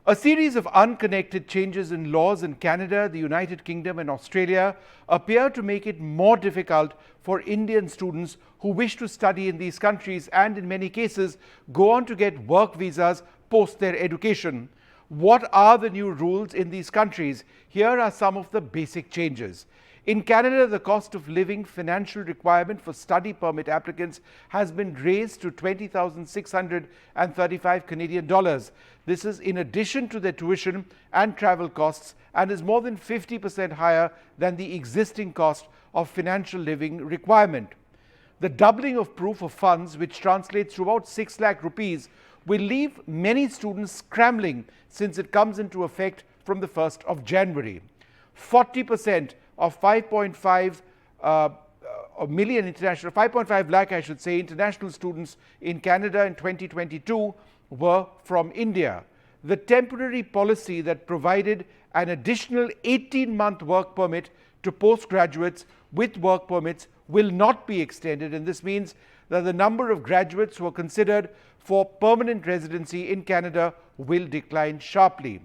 A series of unconnected changes in laws in Canada, the United Kingdom and Australia appear to make it more difficult for Indian students who wish to study in these countries and in many cases go on to get work visas post their education. What are the new rules in these countries? Here are some of the basic changes. In Canada, the cost of living financial requirement for study permit applicants has been raised to 20,635 Canadian dollars. This is in addition to their tuition and travel costs and is more than 50% higher than the existing cost of financial living requirement. The doubling of proof of funds, which translates to about 6 lakh rupees, will leave many students scrambling since it comes into effect from the 1st of January. 40% of 5.5 million international, 5.5 lakh, I should say, international students in Canada in 2022 were from India. The temporary policy that provided an additional 18-month work permit to postgraduates with work permits will not be extended, and this means that the number of graduates who are considered for permanent residency in Canada will decline sharply.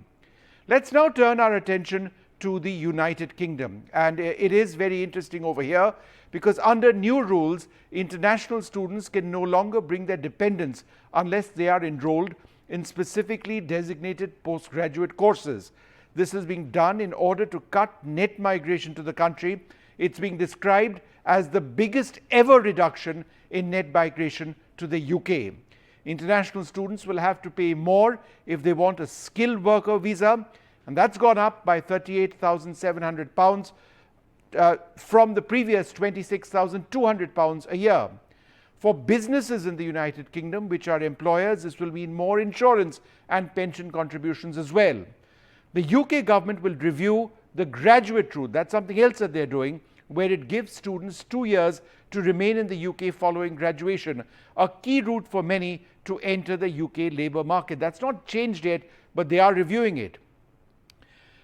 Let's now turn our attention to the United Kingdom, and it is very interesting over here because under new rules, international students can no longer bring their dependents unless they are enrolled in specifically designated postgraduate courses. This is being done in order to cut net migration to the country. It's being described as the biggest ever reduction in net migration to the UK. International students will have to pay more if they want a skilled worker visa, and that's gone up by £38,700 from the previous £26,200 a year. For businesses in the United Kingdom, which are employers, this will mean more insurance and pension contributions as well. The UK government will review the graduate route. That's something else that they're doing, where it gives students 2 years to remain in the UK following graduation, a key route for many to enter the UK labour market. That's not changed yet, but they are reviewing it.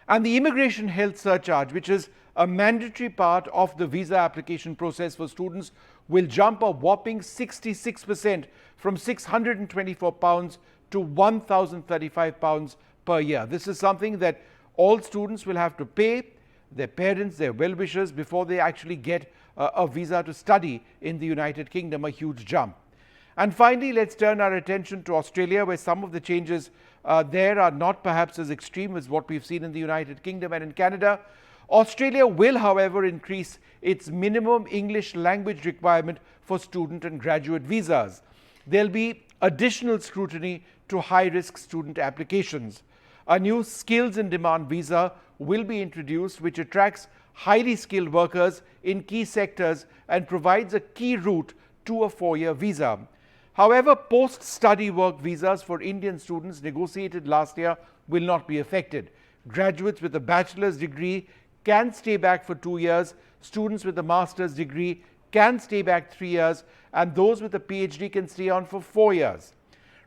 And the immigration health surcharge, which is a mandatory part of the visa application process for students, will jump a whopping 66% from £624 to £1,035 per year. This is something that all students will have to pay their parents, their well-wishers, before they actually get a visa to study in the United Kingdom, a huge jump. And finally, let's turn our attention to Australia, where some of the changes there are not perhaps as extreme as what we've seen in the United Kingdom and in Canada. Australia will, however, increase its minimum English language requirement for student and graduate visas. There'll be additional scrutiny to high-risk student applications. A new skills in demand visa will be introduced, which attracts highly skilled workers in key sectors and provides a key route to a 4-year visa. However, post-study work visas for Indian students negotiated last year will not be affected. Graduates with a bachelor's degree can stay back for 2 years, students with a master's degree can stay back 3 years, and those with a PhD can stay on for 4 years.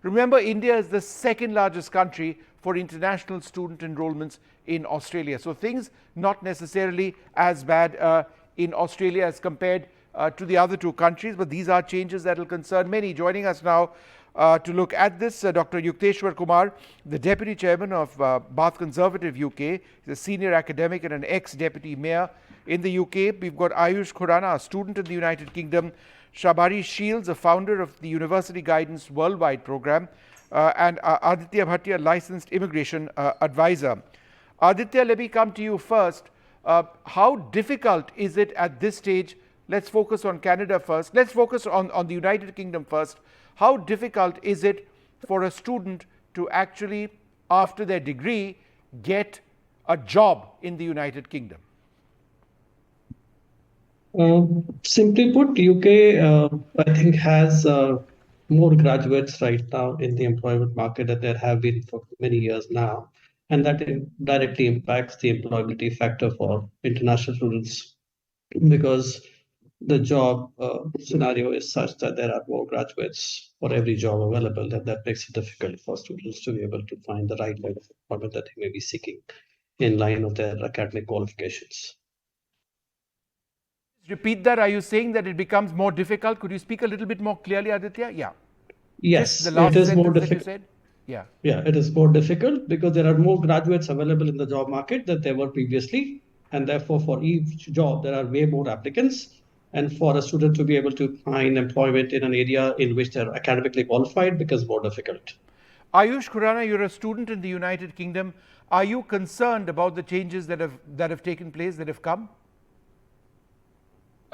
Remember, India is the second largest country for international student enrollments in Australia. So things not necessarily as bad in Australia as compared to the other two countries, but these are changes that will concern many. Joining us now to look at this, Dr. Yukteswar Kumar, the Deputy Chairman of Bath Conservative UK. He's a senior academic and an ex-deputy mayor in the UK. We've got Ayush Khurana, a student in the United Kingdom, Shabari Shields, a founder of the University Guidance Worldwide program, and Aditya Bhatia, licensed immigration advisor. Aditya, let me come to you first. How difficult is it at this stage? Let's focus on Canada first. Let's focus on the United Kingdom first. How difficult is it for a student to actually, after their degree, get a job in the United Kingdom? Simply put, UK, I think, has more graduates right now in the employment market than there have been for many years now. And that directly impacts the employability factor for international students because the job scenario is such that there are more graduates for every job available, and that makes it difficult for students to be able to find the right kind of employment that they may be seeking in line of their academic qualifications. Repeat that. Are you saying that it becomes more difficult? Could you speak a little bit more clearly, Aditya? Yeah. Yes, Just the last it is more sentence that you difficult. said. Yeah. Yeah, it is more difficult because there are more graduates available in the job market than there were previously. And therefore, for each job, there are way more applicants. And for a student to be able to find employment in an area in which they're academically qualified becomes more difficult. Ayush Khurana, you're a student in the United Kingdom. Are you concerned about the changes that have taken place, that have come?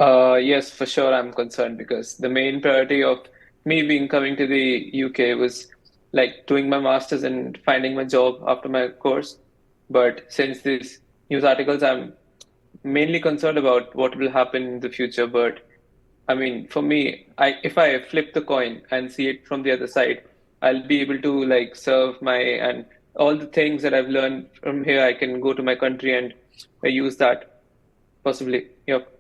Yes, for sure, I'm concerned because the main priority of me being coming to the UK was like doing my master's and finding my job after my course. But since these news articles, I'm mainly concerned about what will happen in the future. But I mean, for me, if I flip the coin and see it from the other side, I'll be able to like serve my and all the things that I've learned from here, I can go to my country and use that possibly. Yep.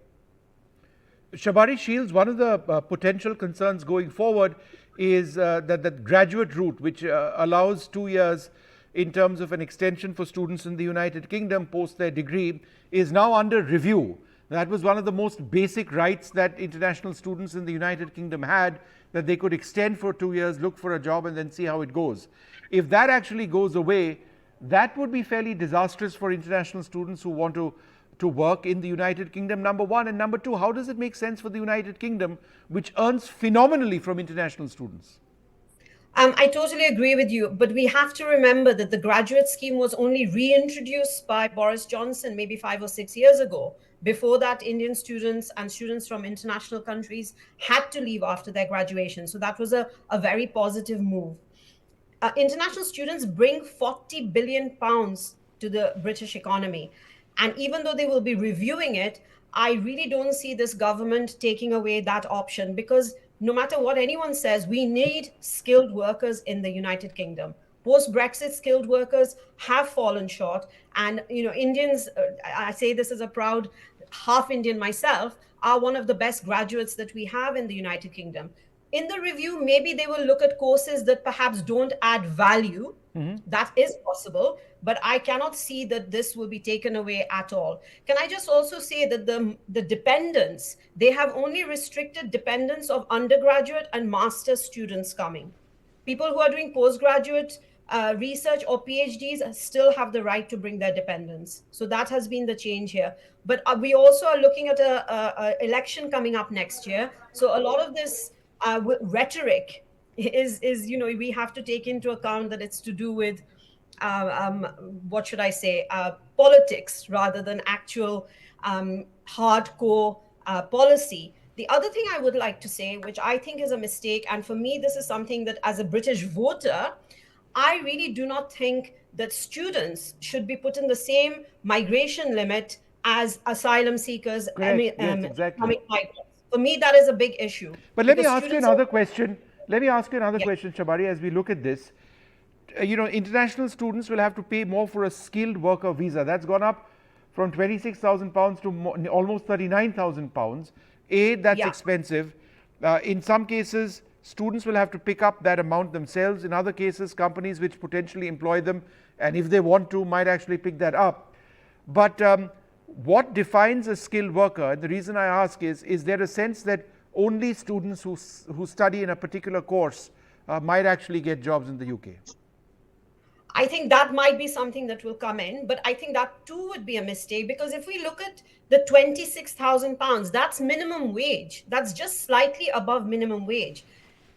Shabari Shields, one of the potential concerns going forward is that the graduate route, which allows 2 years in terms of an extension for students in the United Kingdom post their degree, is now under review. That was one of the most basic rights that international students in the United Kingdom had, that they could extend for 2 years, look for a job, and then see how it goes. If that actually goes away, that would be fairly disastrous for international students who want to work in the United Kingdom, number one. And number two, how does it make sense for the United Kingdom, which earns phenomenally from international students? I totally agree with you, but we have to remember that the graduate scheme was only reintroduced by Boris Johnson maybe 5 or 6 years ago. Before that, Indian students and students from international countries had to leave after their graduation. So that was a very positive move. International students bring 40 billion pounds to the British economy. And even though they will be reviewing it, I really don't see this government taking away that option, because no matter what anyone says, we need skilled workers in the United Kingdom. Post-Brexit, skilled workers have fallen short. And, Indians, I say this as a proud half Indian myself, are one of the best graduates that we have in the United Kingdom. In the review, maybe they will look at courses that perhaps don't add value. That is possible, but I cannot see that this will be taken away at all. Can I just also say that the dependents, they have only restricted dependents of undergraduate and master's students coming. People who are doing postgraduate research or PhDs still have the right to bring their dependents. So that has been the change here. But we also are looking at a election coming up next year. So a lot of this rhetoric is we have to take into account that it's to do with what should I say, politics rather than actual hardcore policy. The other thing I would like to say, which I think is a mistake, and for me this is something that as a British voter, I really do not think that students should be put in the same migration limit as asylum seekers. Correct. Yes, exactly. Migrants. For me, that is a big issue. But let me ask you another question. Let me ask you another question, Shabari, as we look at this. International students will have to pay more for a skilled worker visa. That's gone up from £26,000 to almost £39,000. That's expensive. In some cases, students will have to pick up that amount themselves. In other cases, companies which potentially employ them, and if they want to, might actually pick that up. But what defines a skilled worker? And the reason I ask is there a sense that only students who study in a particular course might actually get jobs in the UK? I think that might be something that will come in, but I think that too would be a mistake, because if we look at the £26,000, that's minimum wage. That's just slightly above minimum wage.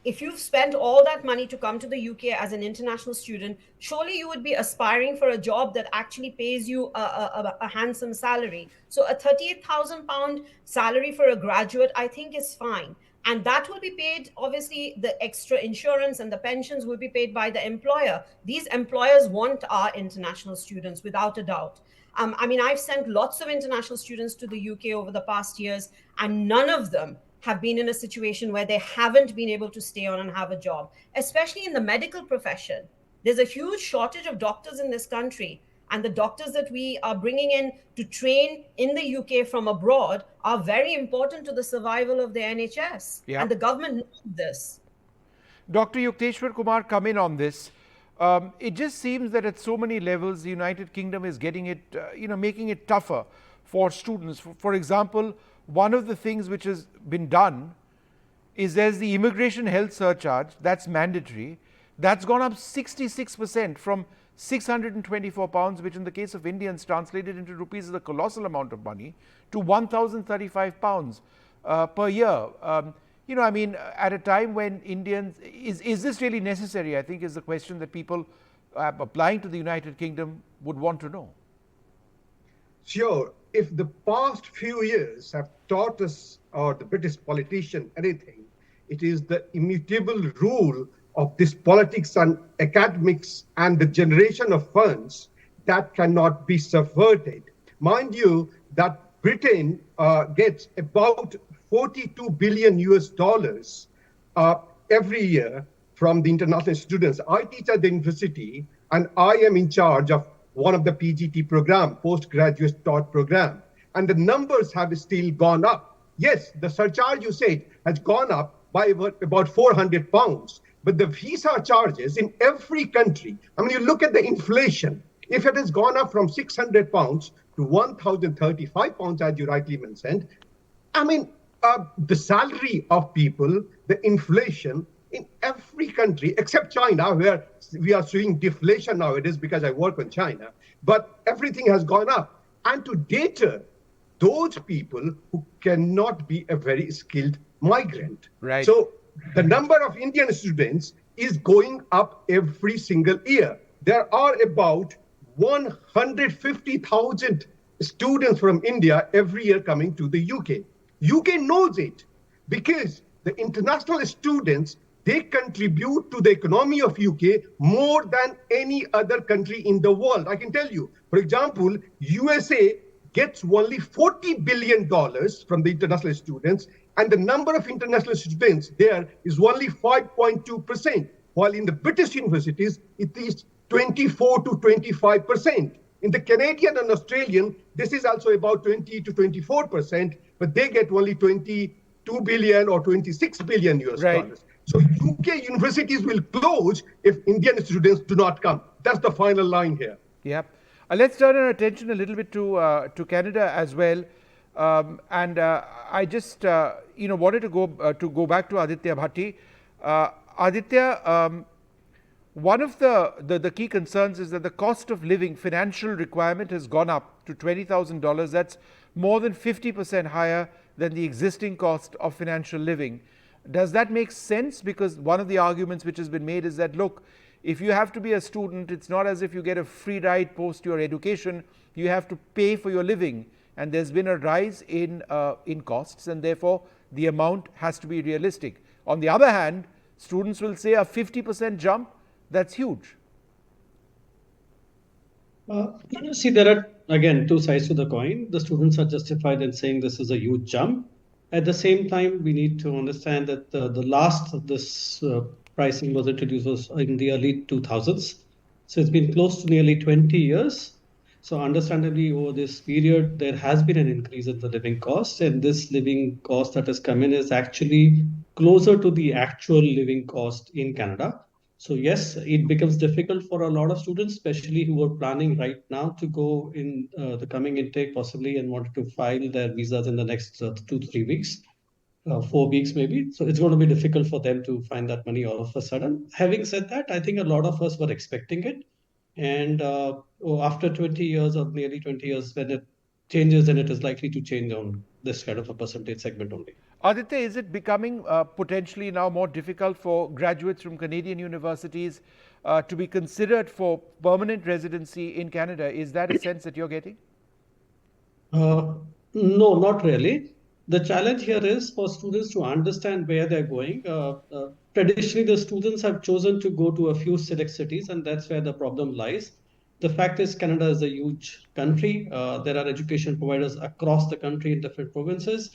If you've spent all that money to come to the UK as an international student, surely you would be aspiring for a job that actually pays you a handsome salary. So a £38,000 salary for a graduate, I think, is fine. And that will be paid, obviously, the extra insurance and the pensions will be paid by the employer. These employers want our international students, without a doubt. I've sent lots of international students to the UK over the past years, and none of them have been in a situation where they haven't been able to stay on and have a job, especially in the medical profession. There's a huge shortage of doctors in this country. And the doctors that we are bringing in to train in the UK from abroad are very important to the survival of the NHS. Yeah. And the government knows this. Dr. Yukteswar Kumar, come in on this. It just seems that at so many levels, the United Kingdom is getting it, making it tougher for students. For example, one of the things which has been done is there's the immigration health surcharge, that's mandatory. That's gone up 66% from £624, which in the case of Indians translated into rupees is a colossal amount of money, to £1,035 per year. I mean, at a time when Indians, is this really necessary? I think is the question that people applying to the United Kingdom would want to know. Sure, if the past few years have taught us or the British politician anything, it is the immutable rule of this politics and academics and the generation of funds that cannot be subverted. Mind you, that Britain gets about 42 billion US dollars every year from the international students. I teach at the university and I am in charge of one of the PGT program, postgraduate taught program. And the numbers have still gone up. Yes, the surcharge you said has gone up by about £400. But the visa charges in every country, I mean, you look at the inflation, if it has gone up from £600 to £1,035, as you rightly mentioned, I mean, the salary of people, the inflation in every country except China, where we are seeing deflation nowadays because I work on China, but everything has gone up. And to deter those people who cannot be a very skilled migrant. Right. So the number of Indian students is going up every single year. There are about 150,000 students from India every year coming to the UK. UK knows it because the international students, they contribute to the economy of UK more than any other country in the world. I can tell you, for example, USA gets only $40 billion from the international students, and the number of international students there is only 5.2%, while in the British universities, it is 24 to 25%. In the Canadian and Australian, this is also about 20 to 24%, but they get only 22 billion or 26 billion US dollars. So UK universities will close if Indian students do not come. That's the final line here. Yeah. Let's turn our attention a little bit to Canada as well. I just wanted to go back to Aditya Bhatti. Aditya, one of the key concerns is that the cost of living financial requirement has gone up to $20,000. That's more than 50% higher than the existing cost of financial living. Does that make sense? Because one of the arguments which has been made is that, look, if you have to be a student, it's not as if you get a free ride post your education. You have to pay for your living. And there's been a rise in costs, and therefore the amount has to be realistic. On the other hand, students will say a 50% jump, that's huge. See, there are, again, two sides to the coin. The students are justified in saying this is a huge jump. At the same time, we need to understand that the last of this pricing was introduced was in the early 2000s. So it's been close to nearly 20 years. So understandably, over this period, there has been an increase in the living cost, and this living cost that has come in is actually closer to the actual living cost in Canada. So yes, it becomes difficult for a lot of students, especially who are planning right now to go in the coming intake possibly and wanted to file their visas in the next 2-3 weeks, 4 weeks maybe. So it's going to be difficult for them to find that money all of a sudden. Having said that, I think a lot of us were expecting it. And after 20 years or nearly 20 years, when it changes, then it is likely to change on this kind of a percentage segment only. Aditya, is it becoming potentially now more difficult for graduates from Canadian universities to be considered for permanent residency in Canada? Is that a sense that you're getting? No, not really. The challenge here is for students to understand where they're going. Traditionally, the students have chosen to go to a few select cities, and that's where the problem lies. The fact is, Canada is a huge country. There are education providers across the country in different provinces.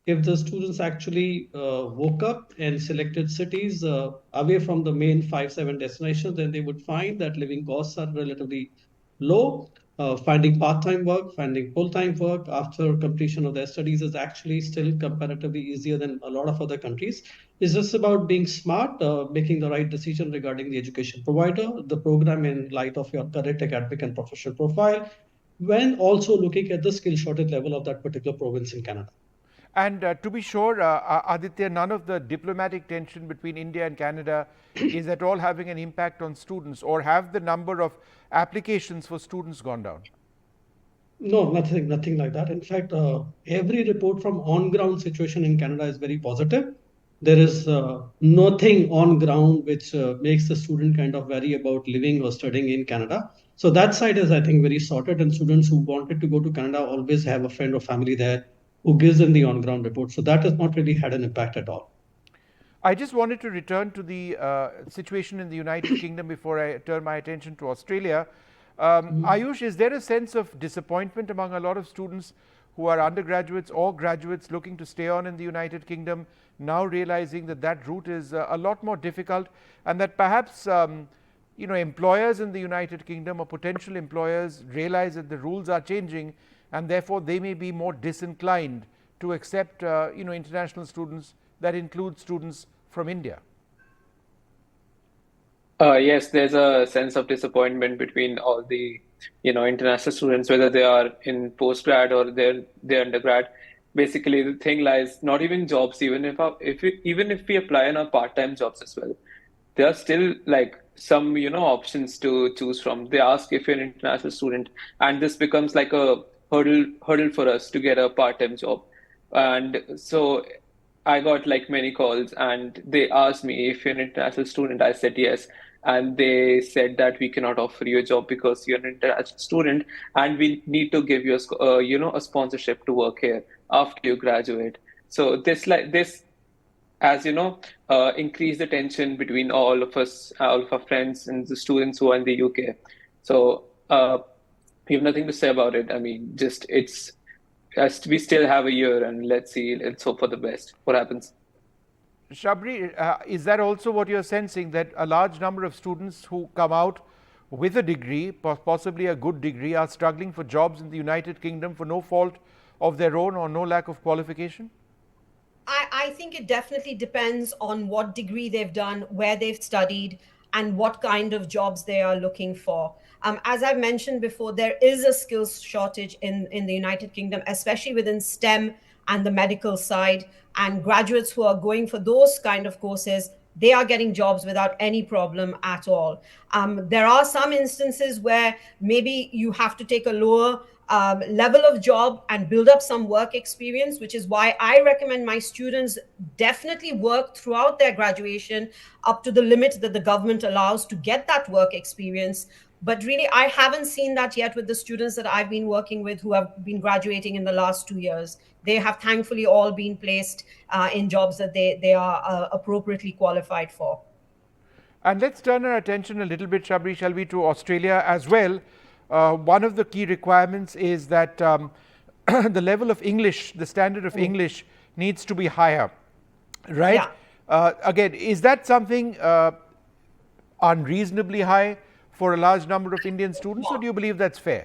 If the students actually woke up and selected cities away from the main 5-7 destinations, then they would find that living costs are relatively low. Finding part-time work, finding full-time work after completion of their studies is actually still comparatively easier than a lot of other countries. It's just about being smart, making the right decision regarding the education provider, the program in light of your current academic and professional profile, when also looking at the skill shortage level of that particular province in Canada. And to be sure, Aditya, none of the diplomatic tension between India and Canada is at all having an impact on students, or have the number of applications for students gone down? No, nothing like that. In fact, every report from on-ground situation in Canada is very positive. There is nothing on ground which makes the student kind of worry about living or studying in Canada. So that side is, I think, very sorted. And students who wanted to go to Canada always have a friend or family there who gives them the on-ground report. So that has not really had an impact at all. I just wanted to return to the situation in the United Kingdom before I turn my attention to Australia. Ayush, is there a sense of disappointment among a lot of students who are undergraduates or graduates looking to stay on in the United Kingdom, now realizing that that route is a lot more difficult, and that perhaps employers in the United Kingdom or potential employers realize that the rules are changing, and therefore they may be more disinclined to accept international students, that include students from India? Yes, there's a sense of disappointment between all the, international students, whether they are in postgrad or they're undergrad. Basically, the thing lies not even jobs, even if we apply on our part-time jobs as well, there are still like some, options to choose from. They ask if you're an international student, and this becomes like a hurdle for us to get a part-time job. And so I got like many calls, and they asked me if you're an international student. I said yes, and they said that we cannot offer you a job because you're an international student, and we need to give you a sponsorship to work here after you graduate. So this has increased the tension between all of us, all of our friends and the students who are in the UK. So we have nothing to say about it. I mean, just we still have a year, and let's hope for the best. What happens? Shabri, is that also what you're sensing, that a large number of students who come out with a degree, possibly a good degree, are struggling for jobs in the United Kingdom for no fault of their own or no lack of qualification? I think it definitely depends on what degree they've done, where they've studied, and what kind of jobs they are looking for. As I've mentioned before, there is a skills shortage in the United Kingdom, especially within STEM and the medical side. And graduates who are going for those kind of courses, they are getting jobs without any problem at all. There are some instances where maybe you have to take a lower level of job and build up some work experience, which is why I recommend my students definitely work throughout their graduation up to the limit that the government allows to get that work experience. But really, I haven't seen that yet with the students that I've been working with who have been graduating in the last 2 years. They have thankfully all been placed in jobs that they are appropriately qualified for. And let's turn our attention a little bit, Shabri, shall we, to Australia as well. One of the key requirements is that the level of English, the standard of English, needs to be higher, right? Yeah. Again, is that something unreasonably high for a large number of Indian students, or do you believe that's fair?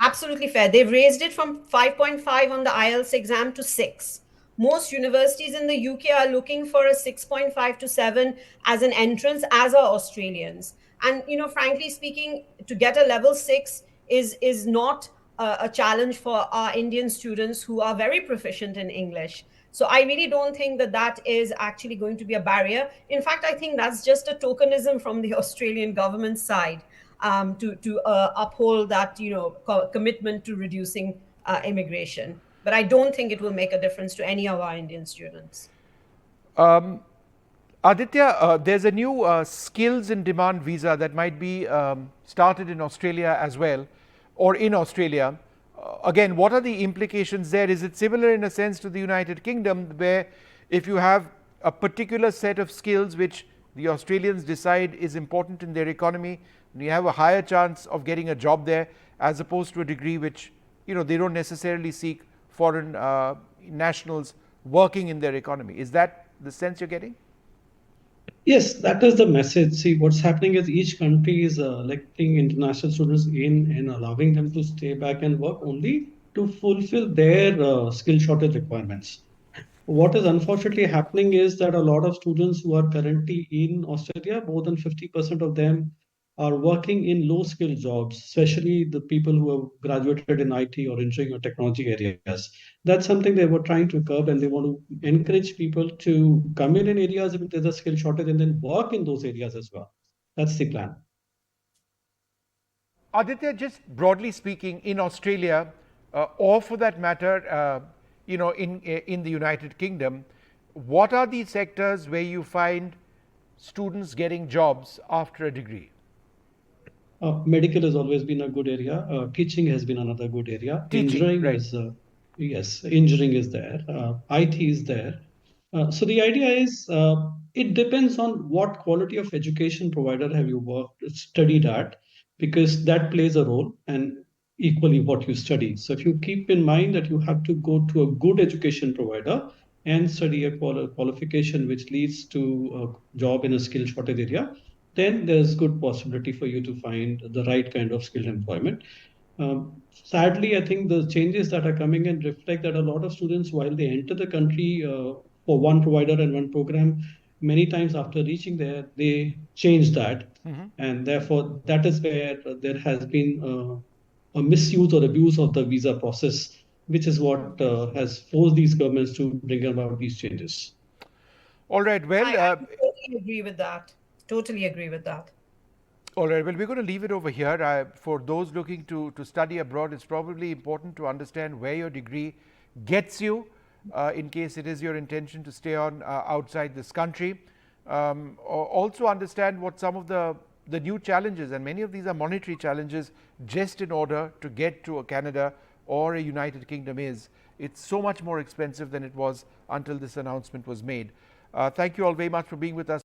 Absolutely fair. They've raised it from 5.5 on the IELTS exam to 6. Most universities in the UK are looking for a 6.5 to 7 as an entrance, as are Australians. And, frankly speaking, to get a level 6 is not a challenge for our Indian students who are very proficient in English. So I really don't think that is actually going to be a barrier. In fact, I think that's just a tokenism from the Australian government side to uphold that commitment to reducing immigration. But I don't think it will make a difference to any of our Indian students. Aditya, there's a new skills in demand visa that might be started in Australia as well, or in Australia. Again, what are the implications there? Is it similar in a sense to the United Kingdom, where if you have a particular set of skills which the Australians decide is important in their economy, you have a higher chance of getting a job there, as opposed to a degree which they don't necessarily seek foreign nationals working in their economy? Is that the sense you're getting? Yes, that is the message. See, what's happening is each country is electing international students in and allowing them to stay back and work only to fulfill their skill shortage requirements. What is unfortunately happening is that a lot of students who are currently in Australia, more than 50% of them are working in low skill jobs, especially the people who have graduated in IT or engineering or technology areas. That's something they were trying to curb, and they want to encourage people to come in areas if there's a skill shortage and then work in those areas as well. That's the plan. Aditya, just broadly speaking, in Australia, or for that matter, in the United Kingdom, what are the sectors where you find students getting jobs after a degree? Medical has always been a good area. Teaching has been another good area. Teaching, Engineering right? is, yes, engineering is there. IT is there. So the idea is, it depends on what quality of education provider have you studied at, because that plays a role, and equally what you study. So if you keep in mind that you have to go to a good education provider and study a qualification which leads to a job in a skill shortage area, then there's good possibility for you to find the right kind of skilled employment. Sadly, I think the changes that are coming in reflect that a lot of students, while they enter the country for one provider and one program, many times after reaching there, they change that. And therefore, that is where there has been a misuse or abuse of the visa process, which is what has forced these governments to bring about these changes. All right. Well, I totally agree with that. Totally agree with that. all right. Well, we're going to leave it over here. For those looking to study abroad, it's probably important to understand where your degree gets you, in case it is your intention to stay on outside this country. Also understand what some of the new challenges, and many of these are monetary challenges, just in order to get to a Canada or a United Kingdom is. It's so much more expensive than it was until this announcement was made. Thank you all very much for being with us.